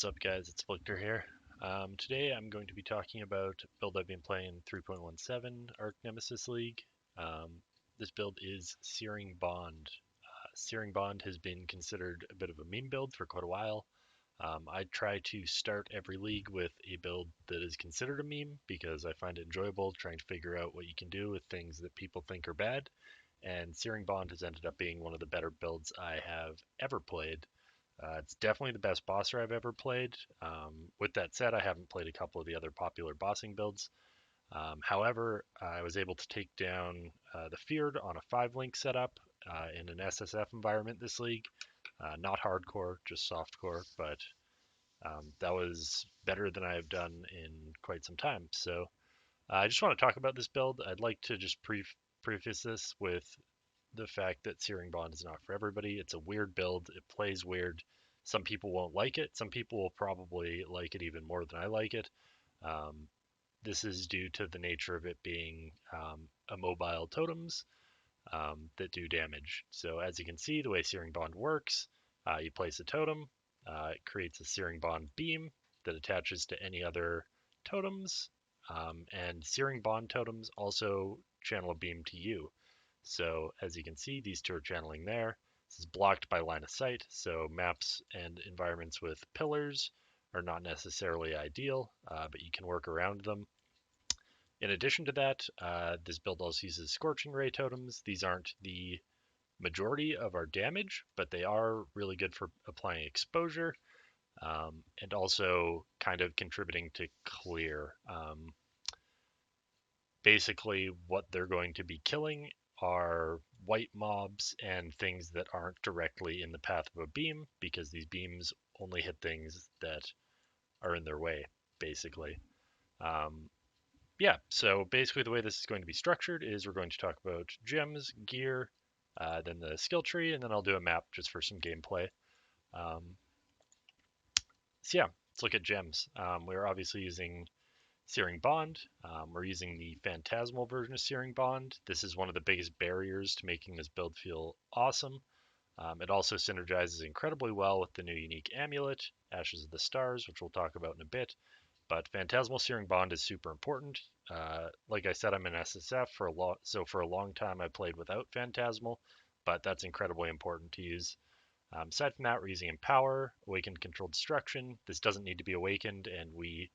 What's up guys, it's Victor here. Today I'm going to be talking about a build I've been playing in 3.17 Arc Nemesis League. This build is Searing Bond. Searing Bond has been considered a bit of a meme build for quite a while. I try to start every league with a build that is considered a meme because I find it enjoyable trying to figure out what you can do with things that people think are bad. And Searing Bond has ended up being one of the better builds I have ever played. It's definitely the best bosser I've ever played. With that said, I haven't played a couple of the other popular bossing builds. However, I was able to take down the Feared on a 5-link setup in an SSF environment this league. Not hardcore, just softcore, but that was better than I have done in quite some time. So I just want to talk about this build. I'd like to just preface this with the fact that Searing Bond is not for everybody. It's a weird build. It plays weird. Some people won't like it. Some people will probably like it even more than I like it. Um, this is due to the nature of it being immobile totems that do damage. So as you can see, the way Searing Bond works, you place a totem. It creates a Searing Bond beam that attaches to any other totems. And Searing Bond totems also channel a beam to you. So as you can see, these two are channeling there. This is blocked by line of sight, so maps and environments with pillars are not necessarily ideal, but you can work around them. In addition to that, this build also uses Scorching Ray totems. These aren't the majority of our damage, but they are really good for applying exposure and also kind of contributing to clear. Basically, what they're going to be killing are white mobs and things that aren't directly in the path of a beam because these beams only hit things that are in their way, basically. Um, yeah, so basically the way this is going to be structured is we're going to talk about gems, gear, then the skill tree, and then I'll do a map just for some gameplay. Um, so yeah, let's look at gems. We're obviously using Searing Bond. We're using the Phantasmal version of Searing Bond. This is one of the biggest barriers to making this build feel awesome. It also synergizes incredibly well with the new unique amulet, Ashes of the Stars, which we'll talk about in a bit. But Phantasmal Searing Bond is super important. Like I said, I'm an SSF for a long, so for a long time I played without Phantasmal, but that's incredibly important to use. Aside from that, we're using Empower, Awakened Controlled Destruction. This doesn't need to be awakened, and we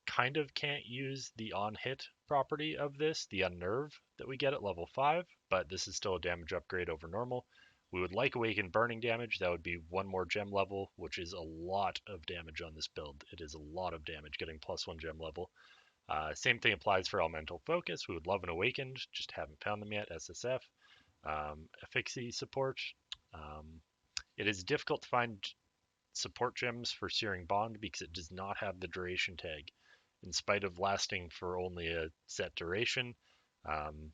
kind of can't use the on-hit property of this, the Unnerve, that we get at level 5, but this is still a damage upgrade over normal. We would like Awakened Burning damage. That would be one more gem level, which is a lot of damage on this build. It is a lot of damage getting +1 gem level. Same thing applies for Elemental Focus. We would love an Awakened, just haven't found them yet, SSF. Affixie support. It is difficult to find support gems for Searing Bond because it does not have the duration tag. In spite of lasting for only a set duration, um,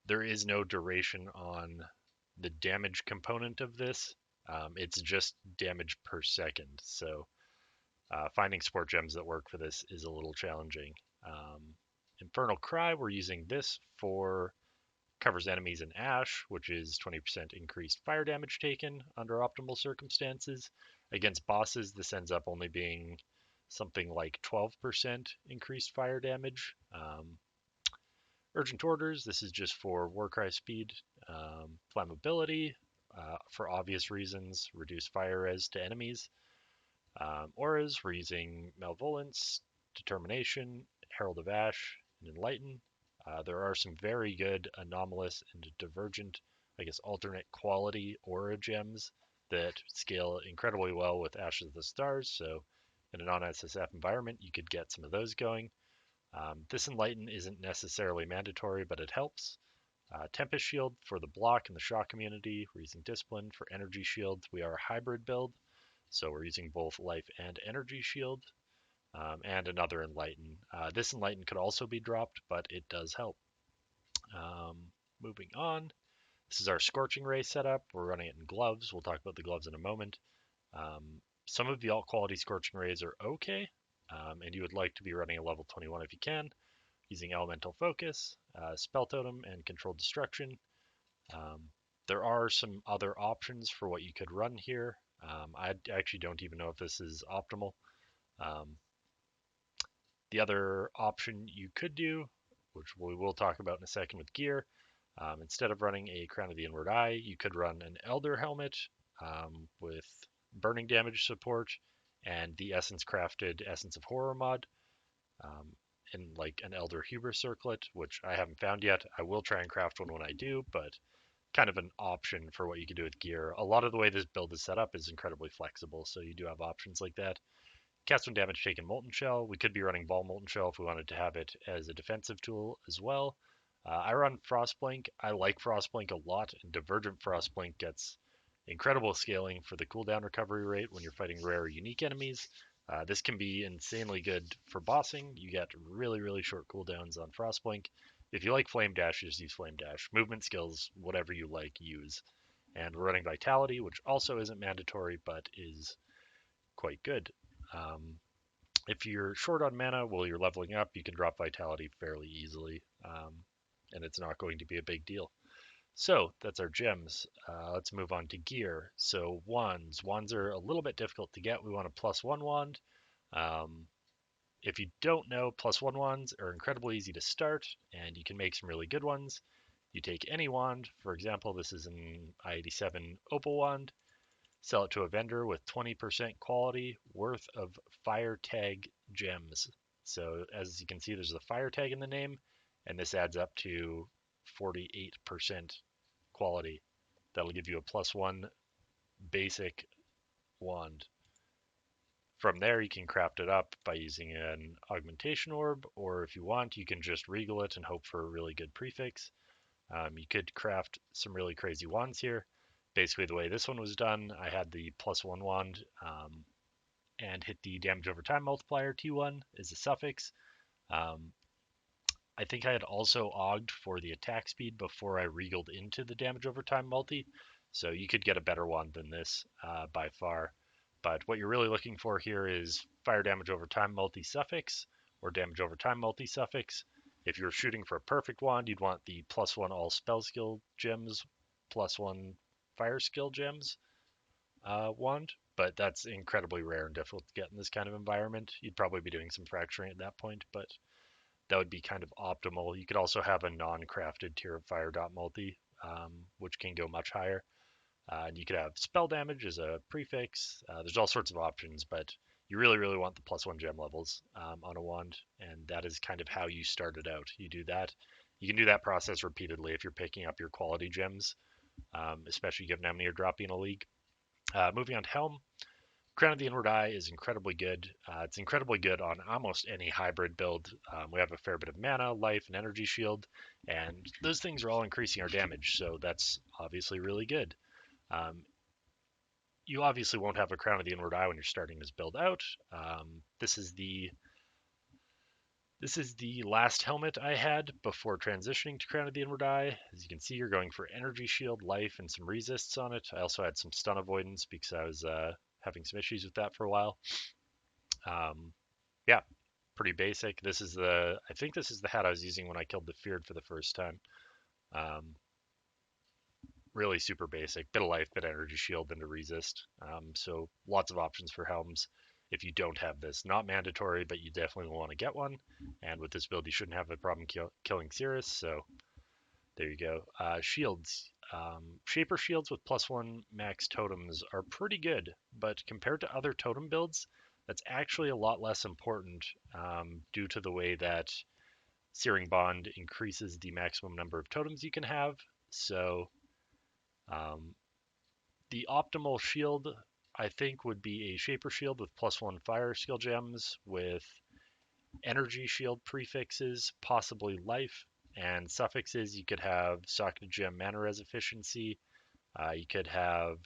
there is no duration on the damage component of this. It's just damage per second. So finding support gems that work for this is a little challenging. Infernal Cry, we're using this for covers enemies in ash, which is 20% increased fire damage taken under optimal circumstances. Against bosses, this ends up only being something like 12% increased fire damage. Urgent Orders, this is just for Warcry speed. Flammability, for obvious reasons, reduce fire res to enemies. Auras, we're using Malevolence, Determination, Herald of Ash, and Enlighten. There are some very good anomalous and divergent, I guess, alternate quality aura gems that scale incredibly well with Ashes of the Stars. So in a non-SSF environment, you could get some of those going. This Enlighten isn't necessarily mandatory, but it helps. Tempest Shield for the block and the shock community. We're using Discipline for energy shield. We are a hybrid build, so we're using both life and energy shield. And another Enlighten. This Enlighten could also be dropped, but it does help. Moving on. This is our Scorching Ray setup. We're running it in gloves. We'll talk about the gloves in a moment. Some of the alt quality Scorching Rays are okay, and you would like to be running a level 21 if you can, using Elemental Focus, Spell Totem, and Controlled Destruction. There are some other options for what you could run here. I actually don't even know if this is optimal. Um, the other option you could do, which we will talk about in a second with gear, instead of running a Crown of the Inward Eye, you could run an Elder helmet with burning damage support and the Essence Crafted Essence of Horror mod, um, in like an Elder Hubris circlet, which I haven't found yet. I will try and craft one when I do, but kind of an option for what you can do with gear. A lot of the way this build is set up is incredibly flexible, so you do have options like that. Cast when damage taken Molten Shell. We could be running Ball Molten Shell if we wanted to have it as a defensive tool as well. I run Frostblink. I like Frostblink a lot, and Divergent Frostblink gets incredible scaling for the cooldown recovery rate when you're fighting rare or unique enemies. This can be insanely good for bossing. You get really, really short cooldowns on Frostblink. If you like Flame Dash, just use Flame Dash. Movement skills, whatever you like, use. And we're running Vitality, which also isn't mandatory, but is quite good. Um, if you're short on mana while you're leveling up, you can drop Vitality fairly easily, and it's not going to be a big deal. So that's our gems. Let's move on to gear. So wands. Wands are a little bit difficult to get. We want a +1 wand. Um, if you don't know, +1 wands are incredibly easy to start, and you can make some really good ones. You take any wand. For example, this is an I-87 Opal wand. Sell it to a vendor with 20% quality worth of fire tag gems. So as you can see, there's a fire tag in the name, and this adds up to 48% quality. That'll give you a +1 basic wand. From there, you can craft it up by using an augmentation orb, or if you want, you can just regal it and hope for a really good prefix. You could craft some really crazy wands here. Basically, the way this one was done, I had the +1 wand and hit the damage over time multiplier. T1 is a suffix. Um, I think I had also auged for the attack speed before I regaled into the damage over time multi, so you could get a better wand than this by far. But what you're really looking for here is fire damage over time multi suffix or damage over time multi suffix. If you're shooting for a perfect wand, you'd want the +1 all spell skill gems, +1 fire skill gems wand, but that's incredibly rare and difficult to get in this kind of environment. You'd probably be doing some fracturing at that point, but that would be kind of optimal. You could also have a non-crafted tier of fire dot multi, which can go much higher. And you could have spell damage as a prefix. There's all sorts of options, but you really, really want the +1 gem levels on a wand, and that is kind of how you start it out. You do that. You can do that process repeatedly if you're picking up your quality gems, especially given how many you're dropping in a league. Moving on to Helm. Crown of the Inward Eye is incredibly good. It's incredibly good on almost any hybrid build. We have a fair bit of mana, life, and energy shield, and those things are all increasing our damage, so that's obviously really good. Um, you obviously won't have a Crown of the Inward Eye when you're starting this build out. This is the last helmet I had before transitioning to Crown of the Inward Eye. As you can see, you're going for energy shield, life, and some resists on it. I also had some stun avoidance because I was having some issues with that for a while. Yeah, pretty basic. I think this is the hat I was using when I killed the Feared for the first time. Um, really super basic. Bit of life, bit of energy shield, and a resist. So lots of options for helms if you don't have this. Not mandatory, but you definitely will want to get one. And with this build, you shouldn't have a problem killing Cirrus. So there you go. Shields. Shaper shields with +1 max totems are pretty good, but compared to other totem builds, that's actually a lot less important due to the way that Searing Bond increases the maximum number of totems you can have. So um, the optimal shield, I think, would be a Shaper shield with +1 fire skill gems with energy shield prefixes, possibly life, and suffixes. You could have socketed gem mana res efficiency. You could have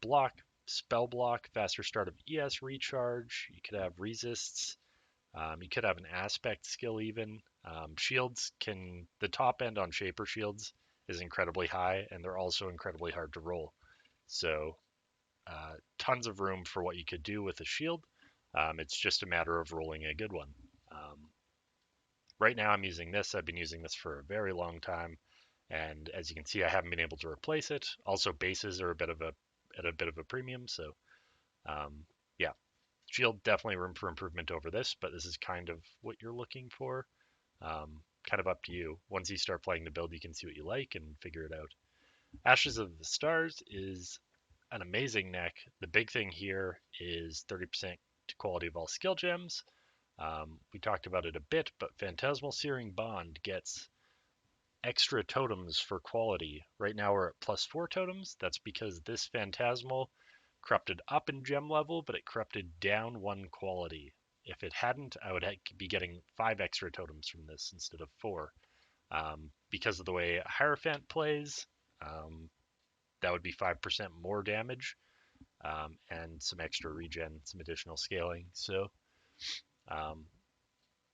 block, spell block, faster start of ES recharge. You could have resists. You could have an aspect skill even. The top end on Shaper shields is incredibly high, and they're also incredibly hard to roll. So tons of room for what you could do with a shield. It's just a matter of rolling a good one. Right now I'm using this. I've been using this for a very long time. And as you can see, I haven't been able to replace it. Also, bases are a bit of a at a bit of a premium. So yeah, shield definitely room for improvement over this, but this is kind of what you're looking for. Kind of up to you. Once you start playing the build, you can see what you like and figure it out. Ashes of the Stars is an amazing neck. The big thing here is 30% to quality of all skill gems. We talked about it a bit, but Phantasmal Searing Bond gets extra totems for quality. Right now we're at +4 totems. That's because this Phantasmal corrupted up in gem level, but it corrupted down 1 quality. If it hadn't, I would be getting 5 extra totems from this instead of 4. Because of the way Hierophant plays, that would be 5% more damage, and some extra regen, some additional scaling. So um,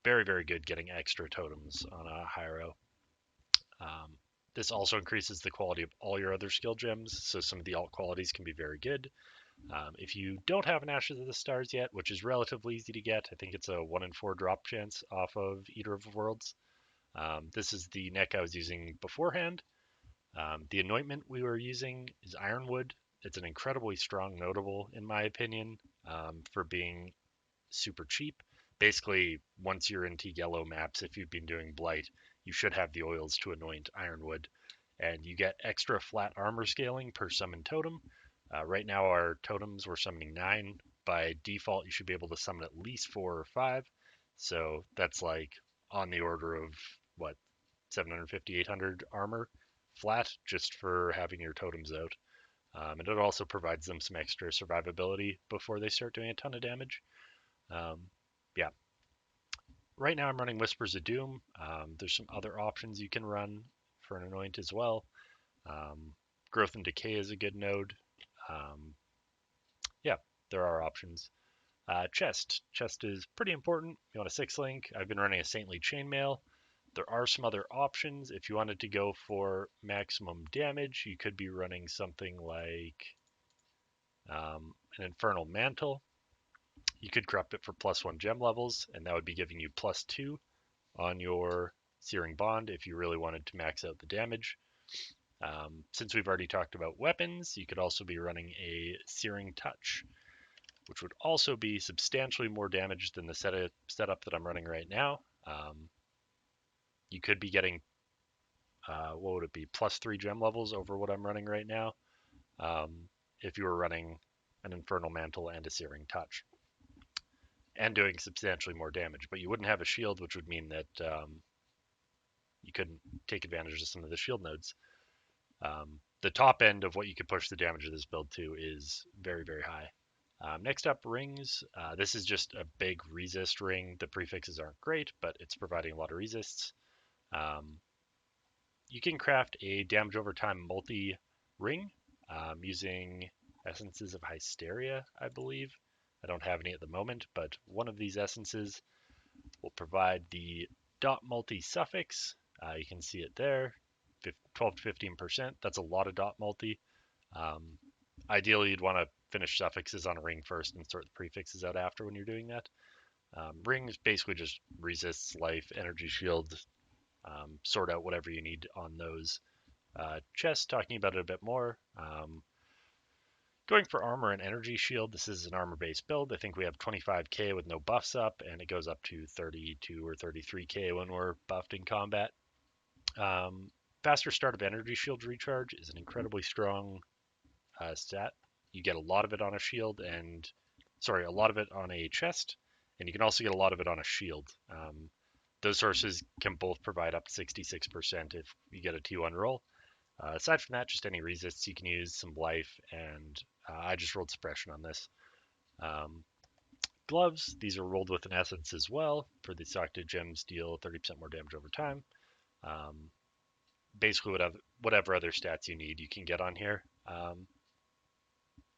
very, very good getting extra totems on a Heiro. This also increases the quality of all your other skill gems, so some of the alt qualities can be very good. If you don't have an Ashes of the Stars yet, which is relatively easy to get, I think it's a 1 in 4 drop chance off of Eater of Worlds. This is the neck I was using beforehand. The anointment we were using is Ironwood. It's an incredibly strong notable, in my opinion, for being super cheap. Basically, once you're into yellow maps, if you've been doing Blight, you should have the oils to anoint Ironwood. And you get extra flat armor scaling per summon totem. Right now, our totems, we're summoning 9. By default, you should be able to summon at least 4 or 5. So that's like on the order of, what, 750, 800 armor flat just for having your totems out. And it also provides them some extra survivability before they start doing a ton of damage. Yeah. Right now I'm running Whispers of Doom. There's some other options you can run for an Anoint as well. Growth and Decay is a good node. Yeah, there are options. Chest. Chest is pretty important. You want a 6-link. I've been running a Saintly Chainmail. There are some other options. If you wanted to go for maximum damage, you could be running something like an Infernal Mantle. You could corrupt it for +1 gem levels, and that would be giving you +2 on your Searing Bond if you really wanted to max out the damage. Since we've already talked about weapons, you could also be running a Searing Touch, which would also be substantially more damage than the setup that I'm running right now. You could be getting, what would it be, +3 gem levels over what I'm running right now, if you were running an Infernal Mantle and a Searing Touch, and doing substantially more damage. But you wouldn't have a shield, which would mean that you couldn't take advantage of some of the shield nodes. The top end of what you could push the damage of this build to is very, very high. Next up, rings. This is just a big resist ring. The prefixes aren't great, but it's providing a lot of resists. You can craft a damage over time multi-ring using Essences of Hysteria, I believe. I don't have any at the moment, but one of these essences will provide the dot multi suffix. You can see it there, 12 to 15%. That's a lot of dot multi. Ideally, you'd want to finish suffixes on a ring first and sort the prefixes out after when you're doing that. Rings basically just resists life, energy shield, sort out whatever you need on those. Chest, talking about it a bit more. Going for armor and energy shield, this is an armor-based build. I think we have 25k with no buffs up, and it goes up to 32 or 33k when we're buffed in combat. Faster start of energy shield recharge is an incredibly strong stat. You get a lot of it on a shield and, a lot of it on a chest, and you can also get a lot of it on a shield. Those sources can both provide up to 66% if you get a T1 roll. Aside from that, just any resists you can use, some life, and I just rolled suppression on this. Gloves, these are rolled with an essence as well. For the Socta gems, deal 30% more damage over time. Basically, whatever other stats you need, you can get on here.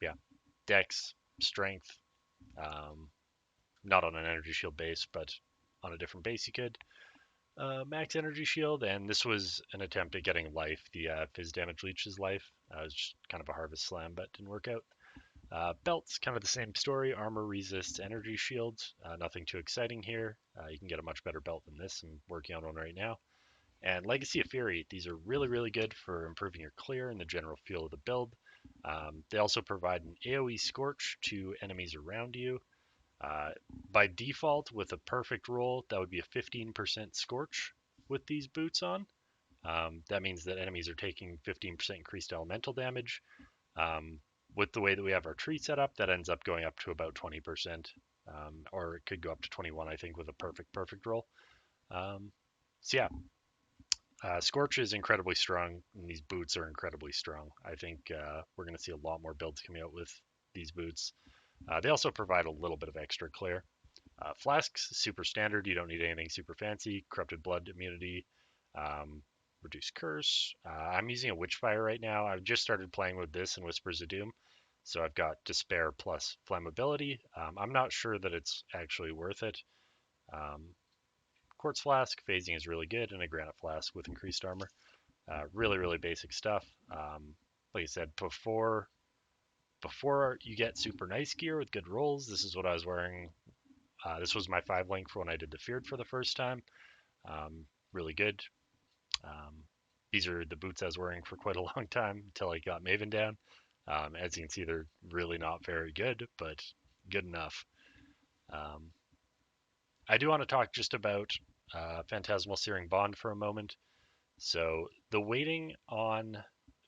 Yeah, Dex, Strength, not on an energy shield base, but on a different base you could. Max energy shield, and this was an attempt at getting life. The Fizz damage leeches life. It was just kind of a harvest slam, but didn't work out. Belts, kind of the same story. Armor resists energy shields. Nothing too exciting here. You can get a much better belt than this. I'm working on one right now. And Legacy of Fury. These are really, really good for improving your clear and the general feel of the build. They also provide an AoE Scorch to enemies around you. Uh, by default, with a perfect roll, that would be a 15% Scorch with these boots on. That means that enemies are taking 15% increased elemental damage. With the way that we have our tree set up, that ends up going up to about 20%, or it could go up to 21, I think, with a perfect roll. Um, so yeah, Scorch is incredibly strong, and these boots are incredibly strong. I think we're going to see a lot more builds coming out with these boots. They also provide a little bit of extra clear. Flasks, super standard. You don't need anything super fancy. Corrupted blood immunity, reduced curse. I'm using a Witchfire right now. I've just started playing with this and Whispers of Doom. So I've got Despair plus Flammability. I'm not sure that it's actually worth it. Quartz Flask, phasing is really good, and a Granite Flask with increased armor. Really basic stuff. Like I said, before you get super nice gear with good rolls, this is what I was wearing. This was my 5 link for when I did the Feared for the first time. Really good. These are the boots I was wearing for quite a long time until I got Maven down. As you can see, they're really not very good, but good enough. I do want to talk just about Phantasmal Searing Bond for a moment. So the weighting on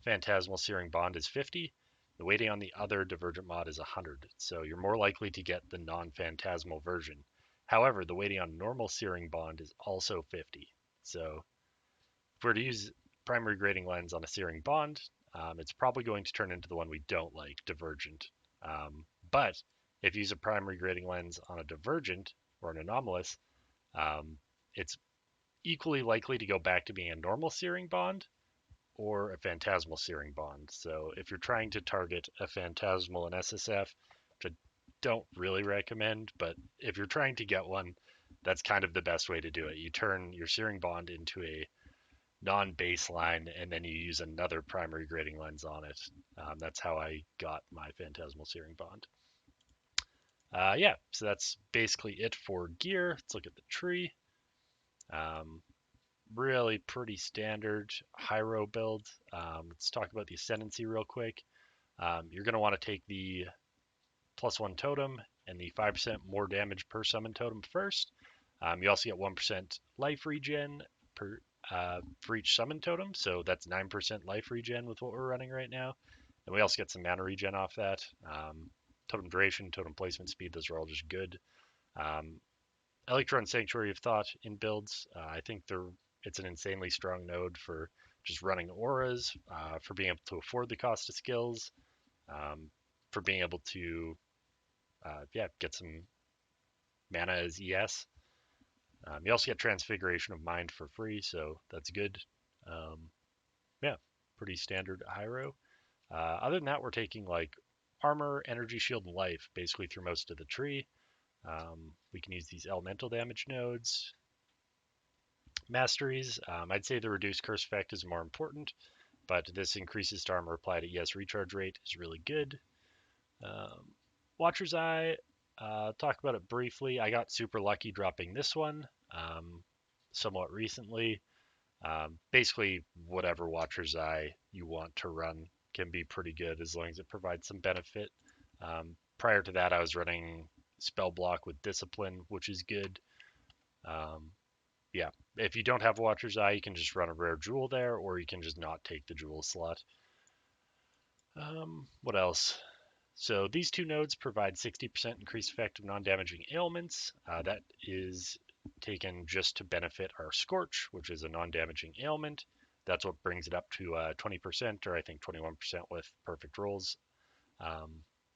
Phantasmal Searing Bond is 50. The weighting on the other Divergent mod is 100. So you're more likely to get the non-Phantasmal version. However, the weighting on normal Searing Bond is also 50. So if we're to use primary grading lens on a Searing Bond, it's probably going to turn into the one we don't like, Divergent. But if you use a primary grading lens on a Divergent or an Anomalous, it's equally likely to go back to being a normal Searing Bond or a Phantasmal Searing Bond. So if you're trying to target a Phantasmal in SSF, which I don't really recommend, but if you're trying to get one, that's kind of the best way to do it. You turn your Searing Bond into a non-baseline, and then you use another primary grading lens on it. That's how I got my Phantasmal Searing Bond. Yeah, so that's basically it for gear. Let's look at the tree. Really pretty standard Heiro build. Let's talk about the Ascendancy real quick. You're going to want to take the +1 totem and the 5% more damage per summon totem first. You also get 1% life regen for each summon totem, so that's 9% life regen with what we're running right now. And we also get some mana regen off that. Totem duration, totem placement speed, those are all just good. I like to run Sanctuary of Thought in builds. I think it's an insanely strong node for just running auras, for being able to afford the cost of skills, for being able to get some mana as ES. You also get Transfiguration of Mind for free, so that's good. Yeah, pretty standard Heiro. Other than that, we're taking like armor, energy shield, and life basically through most of the tree. We can use these elemental damage nodes. Masteries, I'd say the reduced curse effect is more important, but this increases to armor applied at ES recharge rate is really good. Watcher's Eye, talk about it briefly. I got super lucky dropping this one somewhat recently. Basically, whatever Watcher's Eye you want to run can be pretty good as long as it provides some benefit. Prior to that, I was running Spell Block with Discipline, which is good. Yeah, if you don't have Watcher's Eye, you can just run a rare jewel there, or you can just not take the jewel slot. What else? So these two nodes provide 60% increased effect of non-damaging ailments. That is taken just to benefit our Scorch, which is a non-damaging ailment. That's what brings it up to 20%, or I think 21% with perfect rolls.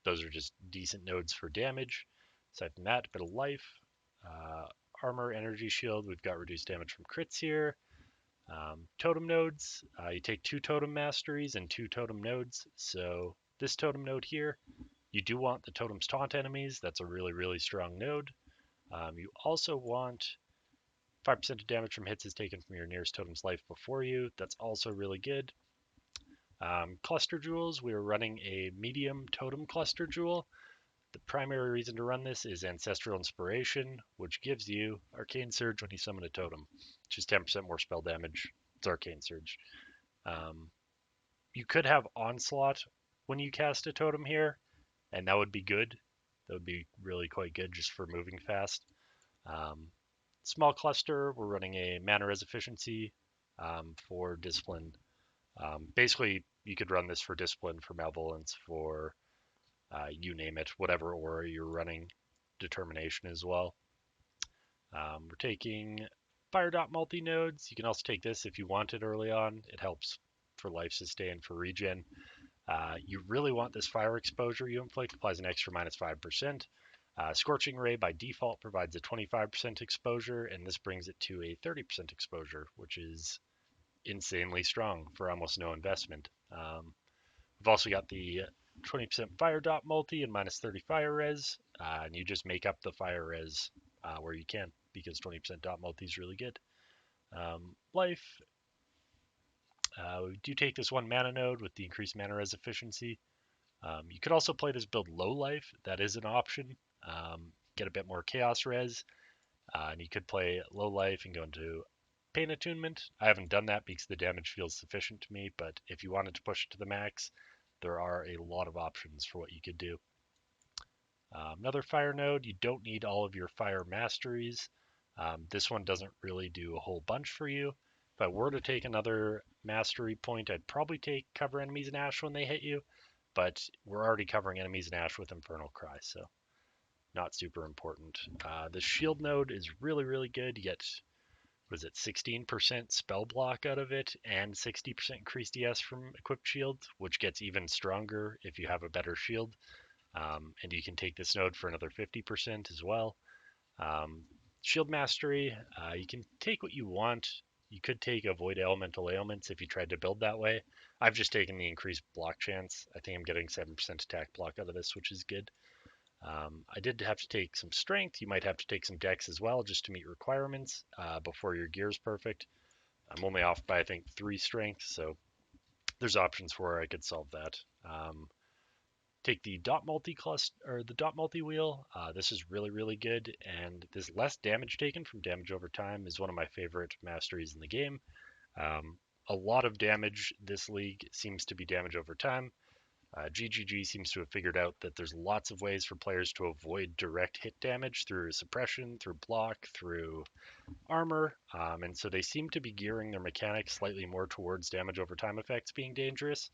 Those are just decent nodes for damage. Aside from that, a bit of life. Armor, energy shield, we've got reduced damage from crits here. Totem nodes, you take 2 totem masteries and 2 totem nodes. So this totem node here, you do want the totems taunt enemies. That's a really strong node. You also want 5% of damage from hits is taken from your nearest totem's life before you. That's also really good. Cluster jewels, we are running a medium totem cluster jewel. The primary reason to run this is Ancestral Inspiration, which gives you Arcane Surge when you summon a totem, which is 10% more spell damage. It's Arcane Surge. You could have Onslaught when you cast a totem here, and that would be good. That would be really quite good just for moving fast. Um, Small cluster, we're running a mana res efficiency for discipline. Basically, you could run this for discipline, for malevolence, for you name it, whatever aura you're running, determination as well. We're taking fire dot multi nodes. You can also take this if you want it early on. It helps for life sustain, for regen. You really want this fire exposure you inflict, applies an extra minus 5%. Scorching Ray by default provides a 25% exposure, and this brings it to a 30% exposure, which is insanely strong for almost no investment. We've also got the 20% fire dot multi and minus 30 fire res, and you just make up the fire res where you can, because 20% dot multi is really good. Life, we do take this one mana node with the increased mana res efficiency. You could also play this build low life. That is an option. Get a bit more chaos res, and you could play low life and go into pain attunement. I haven't done that because the damage feels sufficient to me, but if you wanted to push it to the max, there are a lot of options for what you could do. Another fire node, you don't need all of your fire masteries. This one doesn't really do a whole bunch for you. If I were to take another mastery point, I'd probably take cover enemies in ash when they hit you, but we're already covering enemies in ash with Infernal Cry, so not super important. The shield node is really, really good. You get, was it 16% spell block out of it and 60% increased DS from equipped shield, which gets even stronger if you have a better shield. And you can take this node for another 50% as well. Shield Mastery, you can take what you want. You could take Avoid Elemental Ailments if you tried to build that way. I've just taken the increased block chance. I think I'm getting 7% attack block out of this, which is good. I did have to take some Strength. You might have to take some Dex as well just to meet requirements before your gear's perfect. I'm only off by, I think, 3 Strength, so there's options for where I could solve that. Take the dot multi cluster or the dot multi wheel. This is really, really good, and this less damage taken from damage over time is one of my favorite masteries in the game. A lot of damage this league seems to be damage over time. GGG seems to have figured out that there's lots of ways for players to avoid direct hit damage through suppression, through block, through armor, and so they seem to be gearing their mechanics slightly more towards damage over time effects being dangerous.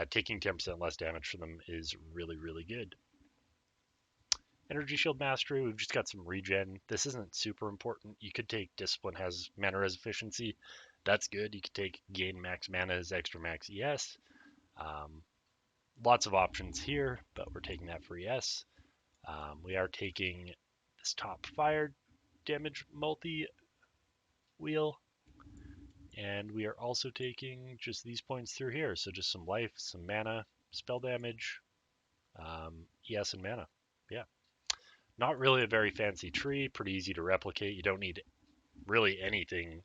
Taking 10% less damage from them is really, really good. Energy Shield Mastery, we've just got some regen. This isn't super important. You could take Discipline has mana res efficiency. That's good. You could take Gain Max Mana as extra max ES. Lots of options here, but we're taking that for ES. We are taking this top fire damage multi wheel. And we are also taking just these points through here. So just some life, some mana, spell damage, ES and mana. Yeah. Not really a very fancy tree, pretty easy to replicate. You don't need really anything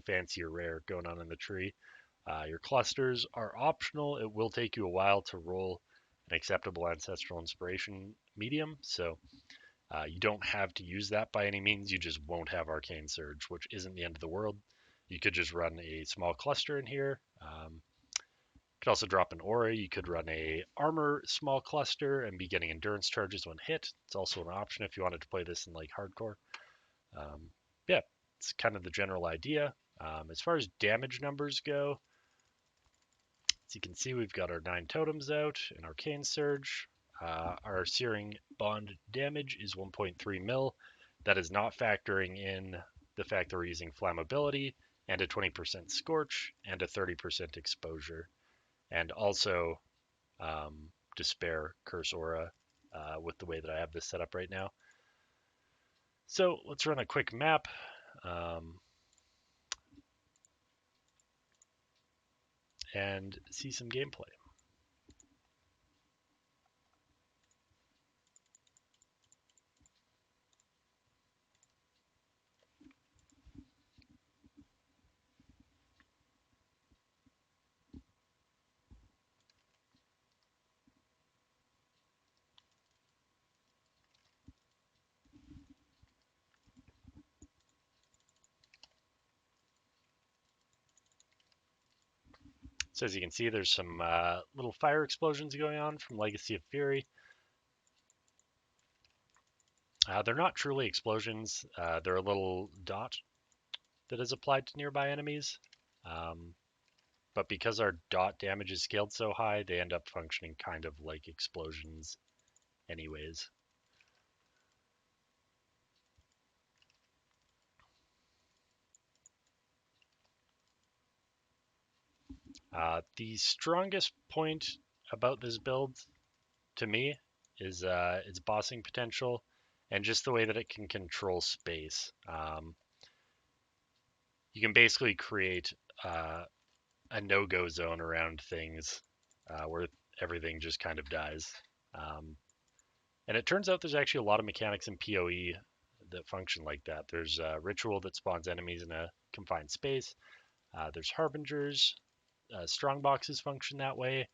fancy or rare going on in the tree. Your clusters are optional. It will take you a while to roll an acceptable Ancestral Inspiration medium, so you don't have to use that by any means. You just won't have Arcane Surge, which isn't the end of the world. You could just run a small cluster in here. You could also drop an aura. You could run a armor small cluster and be getting endurance charges when hit. It's also an option if you wanted to play this in like hardcore. Yeah, it's kind of the general idea. As far as damage numbers go, as you can see, we've got our 9 totems out and Arcane Surge. Our Searing Bond damage is 1.3 mil. That is not factoring in the fact that we're using flammability and a 20% Scorch and a 30% exposure. And also Despair Curse Aura with the way that I have this set up right now. So let's run a quick map. And see some gameplay. So as you can see, there's some little fire explosions going on from Legacy of Fury. They're not truly explosions. They're a little dot that is applied to nearby enemies. Um, but because our dot damage is scaled so high, they end up functioning kind of like explosions anyways. The strongest point about this build, to me, is its bossing potential and just the way that it can control space. You can basically create a no-go zone around things where everything just kind of dies. And it turns out there's actually a lot of mechanics in POE that function like that. There's a ritual that spawns enemies in a confined space. There's harbingers. Strong boxes function that way.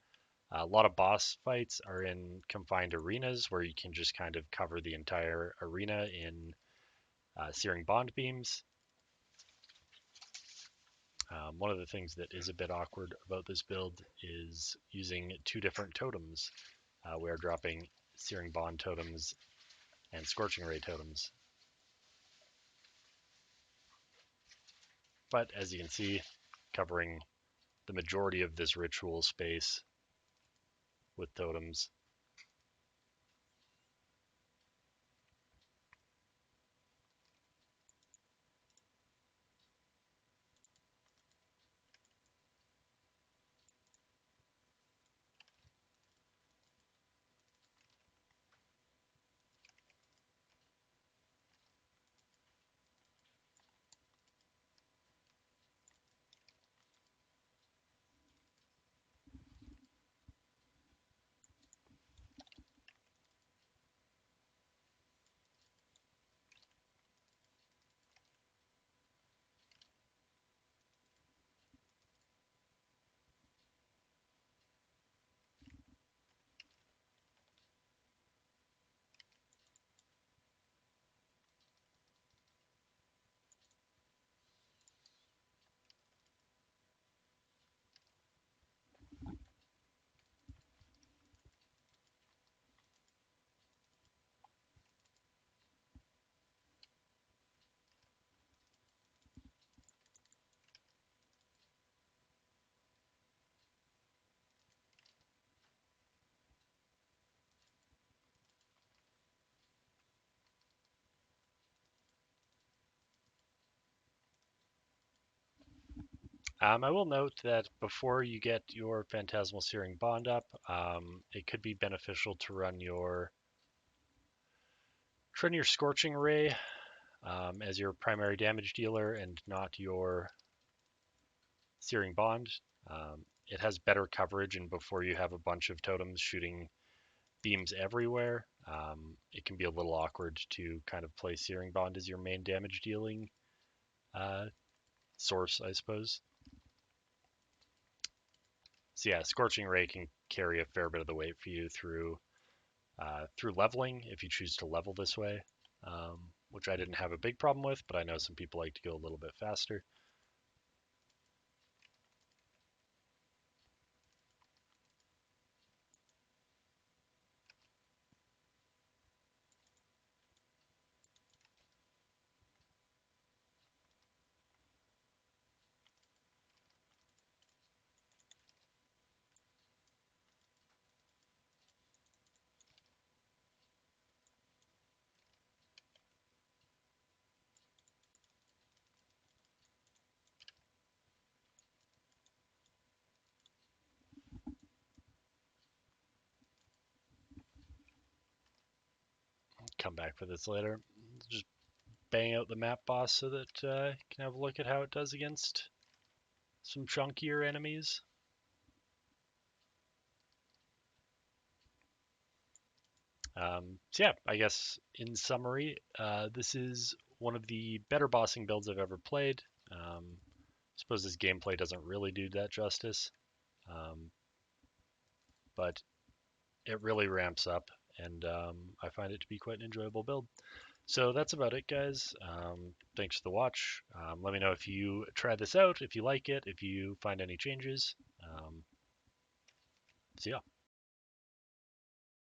A lot of boss fights are in confined arenas where you can just kind of cover the entire arena in Searing Bond beams. One of the things that is a bit awkward about this build is using two different totems. We are dropping Searing Bond totems and Scorching Ray totems. But as you can see, covering the majority of this ritual space with totems. I will note that before you get your Phantasmal Searing Bond up, it could be beneficial to run your Scorching Ray as your primary damage dealer and not your Searing Bond. It has better coverage, and before you have a bunch of totems shooting beams everywhere, it can be a little awkward to kind of play Searing Bond as your main damage dealing uh, source, I suppose. So yeah, Scorching Ray can carry a fair bit of the weight for you through leveling if you choose to level this way, which I didn't have a big problem with, but I know some people like to go a little bit faster. Come back for this later. Just bang out the map boss so that you can have a look at how it does against some chunkier enemies. So yeah, I guess in summary, this is one of the better bossing builds I've ever played. I suppose this gameplay doesn't really do that justice, um, but it really ramps up, and I find it to be quite an enjoyable build. So that's about it, guys. Thanks for the watch. Let me know if you try this out, if you like it, if you find any changes. Um, so yeah,